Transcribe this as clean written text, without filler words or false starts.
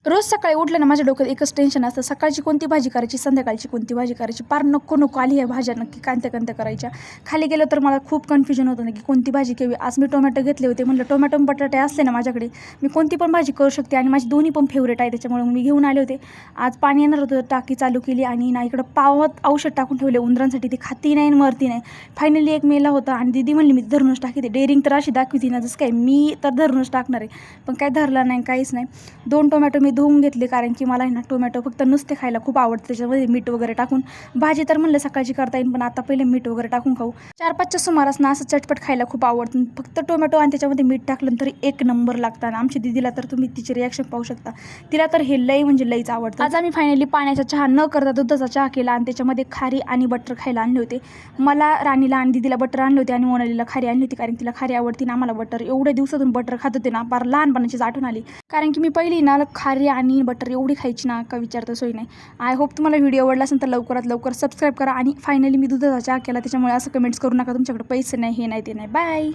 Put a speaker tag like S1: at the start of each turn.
S1: रोज सकाळी उठलं ना माझ्या डोक्यात एकच टेन्शन असतं, सकाळची कोणती भाजी करायची, संध्याकाळची कोणती भाजी करायची. पार नको नको आली ह्या भाज्या नक्की कोणत्या करायच्या. खाली गेलं तर मला खूप कन्फ्युजन होतं ना की कोणती भाजी केवी. आज मी टोमॅटो घेतले होते, म्हणलं टोमॅटो बटाटे असले ना माझ्याकडे मी कोणती पण भाजी करू शकते आणि माझी दोन्ही पण फेवरेट आहे, त्याच्यामुळे मी घेऊन आले होते. आज पाणी येणार होतं, टाकी चालू केली आणि ना इकडं पावात औषध टाकून ठेवले उंदरांसाठी. ती खाती नाही मरती नाही. फायनली एक मेला होता आणि दीदी म्हणली मी धरूनच टाकी. डेअरिंग तर अशी दाखवती ना जसं काय मी तर धरूनच टाकणार आहे, पण काय धरला नाही, काहीच नाही. 2 टोमॅटो मी धुवून घेतले, कारण की मला ना टोमॅटो फक्त नुसते खायला खूप आवडतं, त्याच्यामध्ये मीठ वगैरे टाकून. भाजी तर म्हणलं सकाळची करता येईल, पण आता पहिले मीठ वगैरे टाकून खाऊ. 4-5च्या सुमारास ना असं चटपट खायला खूप आवडतं. फक्त टोमॅटो आणि त्याच्यामध्ये मीठ टाकलं तरी एक नंबर लागतं. आणि आमच्या दीदीला तर तुम्ही तिची रिॲक्शन पाहू शकता, तिला तर हे लई म्हणजे लईच आवडतं. आज आम्ही फायनली पाण्याचा चहा न करता दुधाचा चहा केला आणि त्याच्यामध्ये खारी आणि बटर खायला आणले होते. मला, राणीला आणि दीदीला बटर आणले होते आणि मोनालीला खारी आणली होती, कारण तिला खारी आवडती ना आम्हाला बटर. एवढ्या दिवसातून बटर खात होते ना, फार लहानपणाचीच आठवण आली, कारण की मी पहिली ना खारी आणि बटर एवढी खायची ना का विचारता सोय नाही. आय होप तुम्हाला व्हिडिओ आवडला असेल तर लवकरात लवकर सबस्क्राईब करा. आणि फायनली मी दुधाचा चहा केला, त्याच्यामुळे असं कमेंट्स करू नका तुमच्याकडे पैसे नाही, हे नाही, ते नाही. बाय.